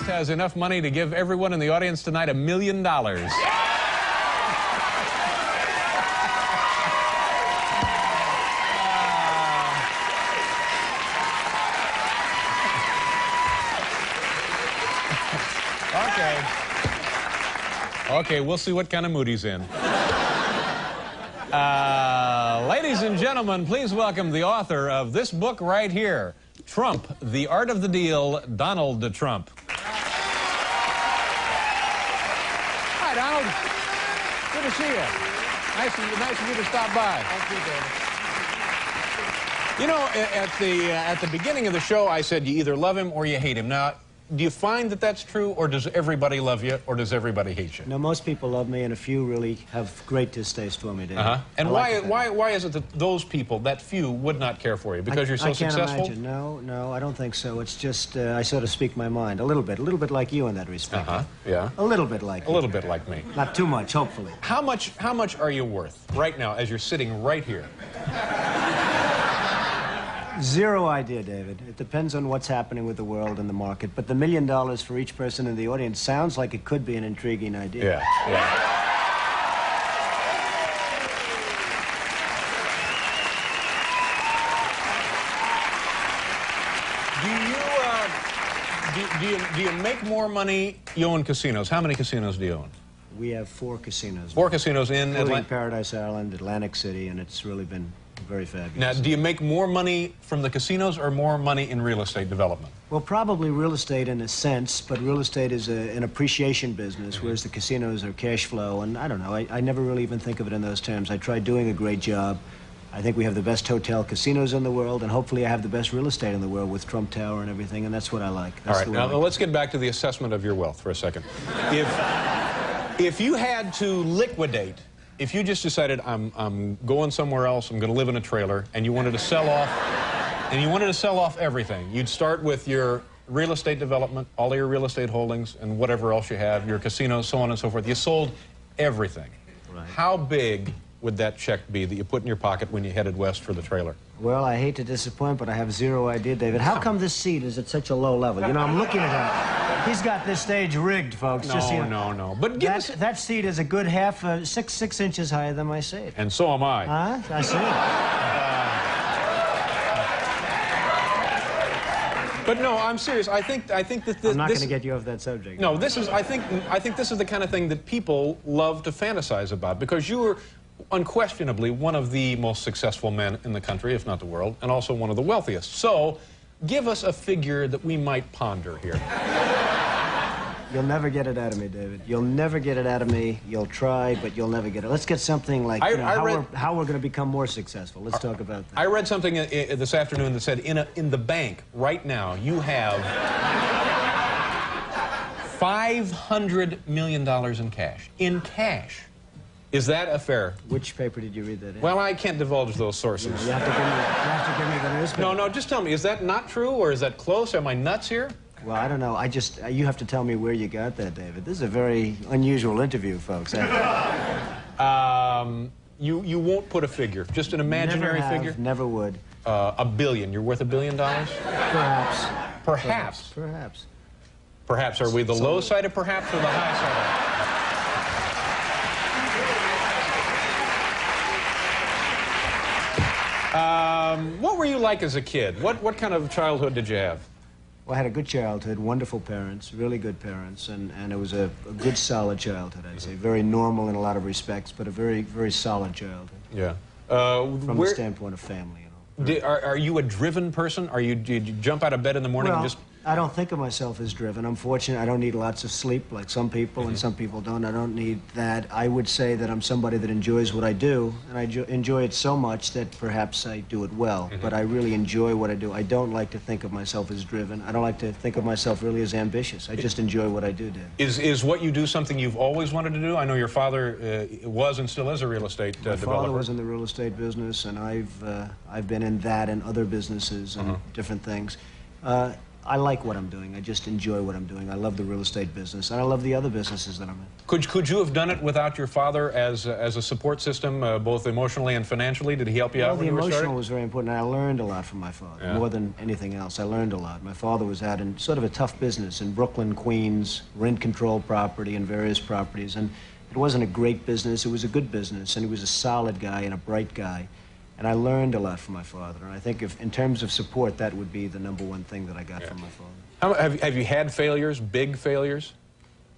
guest has enough money to give everyone in the audience tonight $1 million. Okay, we'll see what kind of mood he's in. Ladies and gentlemen, please welcome the author of this book right here, Trump, The Art of the Deal, Donald Trump. Hi, Donald. Good to see you. Nice of you to stop by. Thank you, David. You know, at the beginning of the show, I said you either love him or you hate him. Now, do you find that that's true, or does everybody love you, or does everybody hate you? No, most people love me, and a few really have great distaste for me, David. And why is it that those people, that few, would not care for you? Because you're so successful? I can't imagine. No, I don't think so. It's just I sort of speak my mind a little bit like you in that respect. Yeah. A little bit like you. A little bit like me. Not too much, hopefully. How much are you worth right now as you're sitting right here? Zero idea, David. It depends on what's happening with the world and the market. But the $1 million for each person in the audience sounds like it could be an intriguing idea. Yeah. Do you make more money? You own casinos. How many casinos do you own? We have 4 casinos. 4 casinos in Atlanta? Paradise Island, Atlantic City, and it's really been very fabulous. Now, do you make more money from the casinos or more money in real estate development? Well, probably real estate in a sense, but real estate is an appreciation business, whereas the casinos are cash flow, and I don't know, I never really even think of it in those terms. I tried doing a great job. I think we have the best hotel casinos in the world, and hopefully I have the best real estate in the world with Trump Tower and everything, and that's what I like. All right, now let's get back to the assessment of your wealth for a second. If you had to liquidate, if you just decided I'm going somewhere else, I'm going to live in a trailer, and you wanted to sell off, everything, you'd start with your real estate development, all of your real estate holdings, and whatever else you have, your casinos, so on and so forth. You sold everything. Right. How big would that check be that you put in your pocket when you headed west for the trailer? Well, I hate to disappoint, but I have zero idea, David. How come this seat is at such a low level? You know, I'm looking at him. He's got this stage rigged, folks. No. But that seat is a good half, six inches higher than my seat. And so am I. Huh? I see. But no, I'm serious. I think that I'm not going to get you off that subject. No, this is. I think this is the kind of thing that people love to fantasize about, because you were unquestionably one of the most successful men in the country, if not the world, and also one of the wealthiest. So, give us a figure that we might ponder here. You'll never get it out of me, David. You'll never get it out of me. You'll try, but you'll never get it. Let's get something like how we're going to become more successful. Let's talk about that. I read something this afternoon that said in the bank right now you have $500 million in cash. In cash. Is that a fair? Which paper did you read that in? Well, I can't divulge those sources. You have to give me the newspaper. No, just tell me, is that not true, or is that close? Am I nuts here? Well, I don't know. You have to tell me where you got that, David. This is a very unusual interview, folks. You won't put a figure, just an imaginary figure? Never would. $1 billion. You're worth $1 billion? Perhaps. Perhaps. Perhaps. Are we the low side of perhaps or the high side of? What were you like as a kid? What kind of childhood did you have? Well, I had a good childhood, wonderful parents, really good parents, and it was a good, solid childhood, I'd say. Very normal in a lot of respects, but a very, very solid childhood. Yeah. From the standpoint of family, you know. Are you a driven person? Did you jump out of bed in the morning and just... I don't think of myself as driven. I'm fortunate. I don't need lots of sleep like some people, and some people don't. I don't need that. I would say that I'm somebody that enjoys what I do, and I enjoy it so much that perhaps I do it well. But I really enjoy what I do. I don't like to think of myself as driven. I don't like to think of myself really as ambitious. I just enjoy what I do, Dave. Is what you do something you've always wanted to do? I know your father was and still is a real estate developer. My father was in the real estate business, and I've been in that and other businesses and different things. I like what I'm doing. I just enjoy what I'm doing. I love the real estate business, and I love the other businesses that I'm in. Could you have done it without your father as a support system, both emotionally and financially? Did he help you out when you were starting? The emotional was very important. I learned a lot from my father, more than anything else. I learned a lot. My father was out in sort of a tough business in Brooklyn, Queens, rent-control property and various properties, and it wasn't a great business. It was a good business, and he was a solid guy and a bright guy. And I learned a lot from my father. And I think if, in terms of support, that would be the #1 thing that I got from my father. Have you had failures, big failures?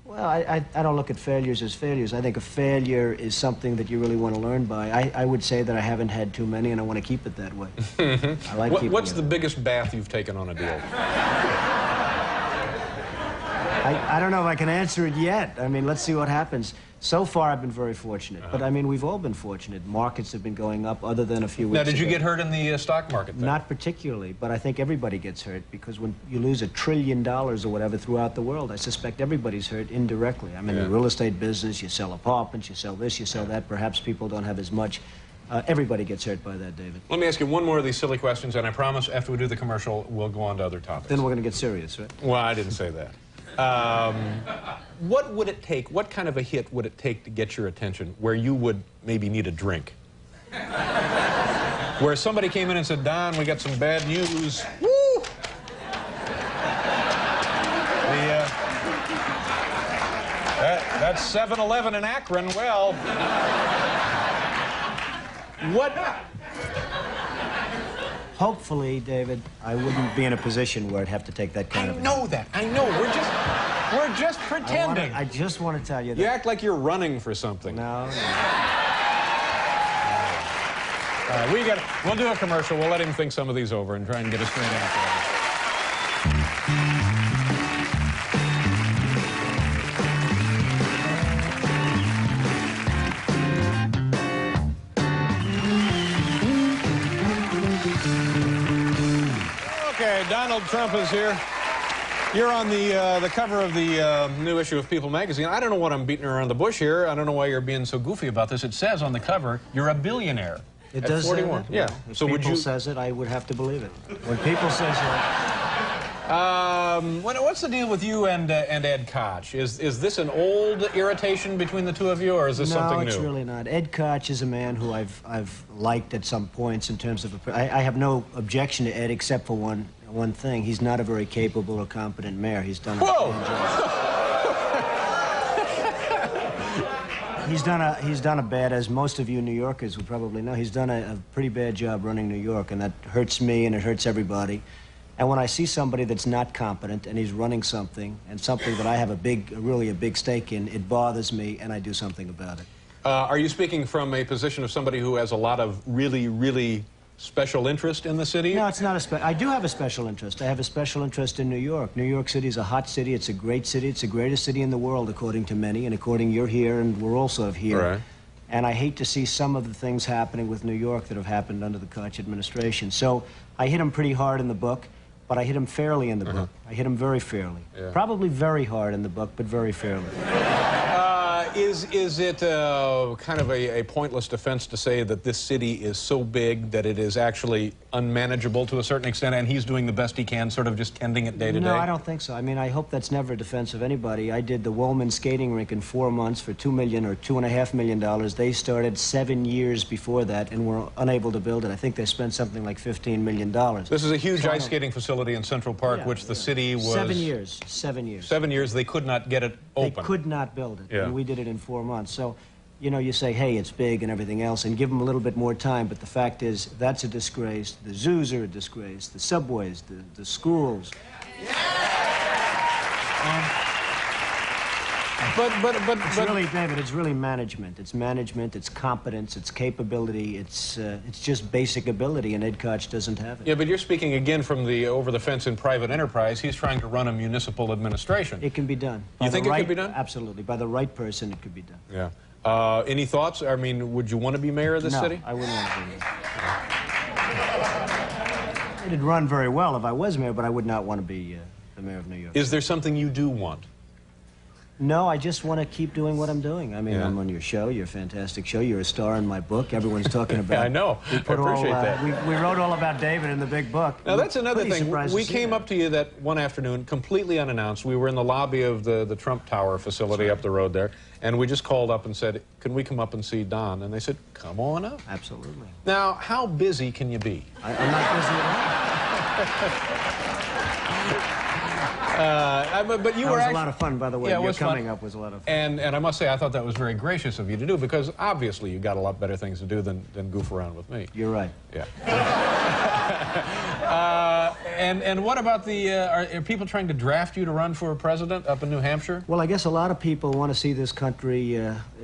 Well, I don't look at failures as failures. I think a failure is something that you really want to learn by. I would say that I haven't had too many, and I want to keep it that way. I like keeping What's the biggest bath you've taken on a deal? I don't know if I can answer it yet. I mean, let's see what happens. So far, I've been very fortunate. But, I mean, we've all been fortunate. Markets have been going up other than a few weeks ago. Now, did you get hurt in the stock market then? Not particularly, but I think everybody gets hurt because when you lose $1 trillion or whatever throughout the world, I suspect everybody's hurt indirectly. I'm in the real estate business. You sell apartments, you sell this, you sell that. Perhaps people don't have as much. Everybody gets hurt by that, David. Let me ask you one more of these silly questions, and I promise after we do the commercial, we'll go on to other topics. Then we're going to get serious, right? Well, I didn't say that. What would it take, what kind of a hit would it take to get your attention where you would maybe need a drink? Where somebody came in and said, Don, we got some bad news. Woo! That's 7-Eleven in Akron. Well, what? Hopefully, David, I wouldn't be in a position where I'd have to take that kind of... I know that. I know. We're just pretending. I just want to tell you that. You act like you're running for something. No. We'll do a commercial. We'll let him think some of these over and try and get a straight answer. Okay, Donald Trump is here. You're on the cover of the new issue of People magazine. I don't know what I'm beating around the bush here. I don't know why you're being so goofy about this. It says on the cover, you're a billionaire. It does 41. Say that? Yeah. If so people says it, I would have to believe it. When people says that... what's the deal with you and Ed Koch? Is this an old irritation between the two of you, or is this something new? No, it's really not. Ed Koch is a man who I've liked at some points in terms of... I have no objection to Ed except for one thing. He's not a very capable or competent mayor. He's done a fine job. He's done a bad, as most of you New Yorkers would probably know, he's done a pretty bad job running New York, and that hurts me and it hurts everybody. And when I see somebody that's not competent and he's running something, and something that I have really a big stake in, it bothers me and I do something about it. Are you speaking from a position of somebody who has a lot of really, really special interest in the city? No, it's not I do have a special interest. I have a special interest in New York. New York City is a hot city. It's a great city. It's the greatest city in the world, according to many, and according you're here, and we're also here. Right. And I hate to see some of the things happening with New York that have happened under the Koch administration. So I hit him pretty hard in the book, but I hit him fairly in the book. I hit him very fairly. Yeah. Probably very hard in the book, but very fairly. Is it kind of a pointless defense to say that this city is so big that it is actually unmanageable to a certain extent, and he's doing the best he can, sort of just tending it day to day? No, I don't think so. I mean, I hope that's never a defense of anybody. I did the Woolman skating rink in 4 months for $2 million or $2.5 million. They started 7 years before that and were unable to build it. I think they spent something like $15 million. This is a huge ice skating facility in Central Park, which the city was... 7 years. 7 years. 7 years. They could not get it open. They could not build it. Yeah. And we did it in 4 months. So, you know, you say, hey, it's big and everything else, and give them a little bit more time, but the fact is, that's a disgrace. The zoos are a disgrace. The subways, the schools. It's really, David, it's really management. It's management, it's competence, it's capability, it's just basic ability, and Ed Koch doesn't have it. Yeah, but you're speaking again from the over-the-fence in private enterprise. He's trying to run a municipal administration. It can be done. You think it could be done? Absolutely. By the right person, it could be done. Yeah. Any thoughts? I mean, would you want to be mayor of this city? No, I wouldn't want to be mayor. It'd run very well if I was mayor, but I would not want to be the mayor of New York. Is there something you do want? No, I just want to keep doing what I'm doing. I mean, Yeah. I'm on your show, your fantastic show. You're a star in my book. Everyone's talking about I know. We I appreciate that. We wrote all about David in the big book. Now, that's another Pretty thing. surprised We to see came that. up to you that one afternoon, completely unannounced. We were in the lobby of the Trump Tower facility up the road there, and we just called up and said, can we come up and see Don? And they said, come on up. Absolutely. Now, how busy can you be? I'm not busy at But you all. were That was actually, a lot of fun, by the way. Yeah, it Your was fun. coming up was a lot of fun. And I must say, I thought that was very gracious of you to do, because obviously you got a lot better things to do than goof around with me. You're right. Yeah. And what about the, are people trying to draft you to run for president up in New Hampshire? Well, I guess a lot of people want to see this country.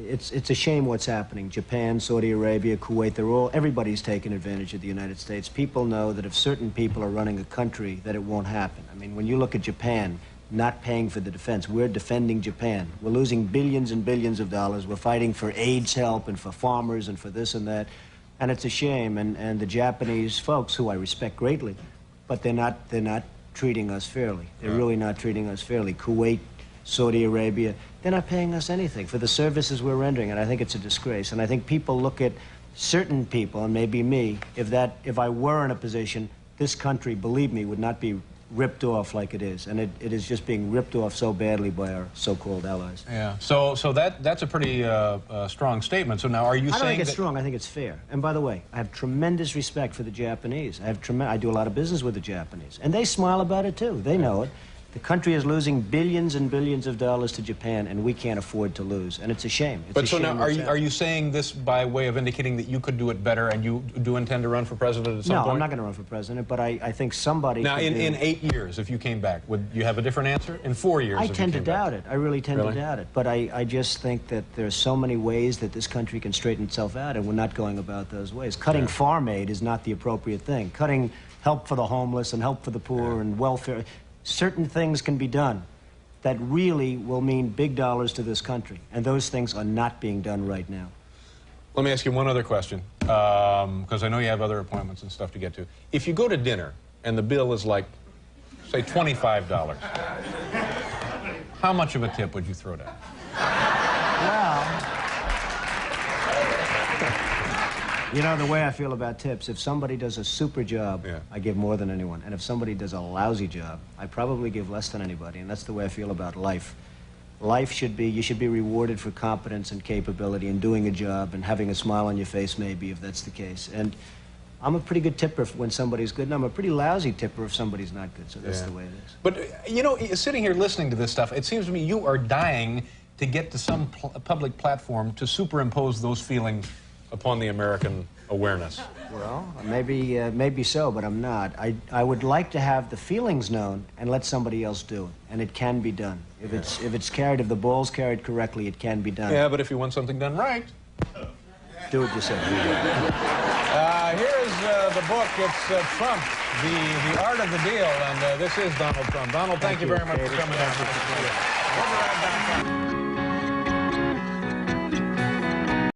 It's a shame what's happening. Japan, Saudi Arabia, Kuwait, everybody's taking advantage of the United States. People know that if certain people are running a country, that it won't happen. I mean, when you look at Japan, not paying for the defense, we're defending Japan. We're losing billions and billions of dollars. We're fighting for AIDS help and for farmers and for this and that. And it's a shame. And the Japanese folks, who I respect greatly, but they're not treating us fairly. They're really not treating us fairly. Kuwait, Saudi Arabia, they're not paying us anything for the services we're rendering, and I think it's a disgrace. And I think people look at certain people, and maybe me, if I were in a position, this country, believe me, would not be ripped off like it is. And it is just being ripped off so badly by our so-called allies. Yeah. So that's a pretty strong statement. So now, are you saying I don't think it's that strong. I think it's fair. And by the way, I have tremendous respect for the Japanese. I do a lot of business with the Japanese. And they smile about it, too. They know it. The country is losing billions and billions of dollars to Japan, and we can't afford to lose. And it's a shame. It's But a so shame now, what's are happening. you saying this by way of indicating that you could do it better, and you do intend to run for president at some No, point? I'm not going to run for president, but I think somebody Now, could in do- 8 years, if you came back, would you have a different answer? In 4 years, I if you tend to came back? doubt it. I really tend Really? to doubt it. But I just think that there's so many ways that this country can straighten itself out, and we're not going about those ways. Cutting farm aid is not the appropriate thing. Cutting help for the homeless and help for the poor and welfare. Certain things can be done that really will mean big dollars to this country, and those things are not being done right now. Let me ask you one other question, because I know you have other appointments and stuff to get to. If you go to dinner and the bill is like, say, $25, how much of a tip would you throw down? Well, you know, the way I feel about tips, if somebody does a super job, Yeah. I give more than anyone. And if somebody does a lousy job, I probably give less than anybody. And that's the way I feel about life. Life should be, you should be rewarded for competence and capability and doing a job and having a smile on your face, maybe, if that's the case. And I'm a pretty good tipper when somebody's good, and I'm a pretty lousy tipper if somebody's not good. So that's the way it is. But, you know, sitting here listening to this stuff, it seems to me you are dying to get to some public platform to superimpose those feelings upon the American awareness. Well, maybe so, but I'm not. I would like to have the feelings known and let somebody else do it, and it can be done. If the ball's carried correctly, it can be done. Yeah, but if you want something done right. Do it yourself. Here is the book. It's Trump, the Art of the Deal, and this is Donald Trump. Donald, thank you very much for coming out. We'll be right back.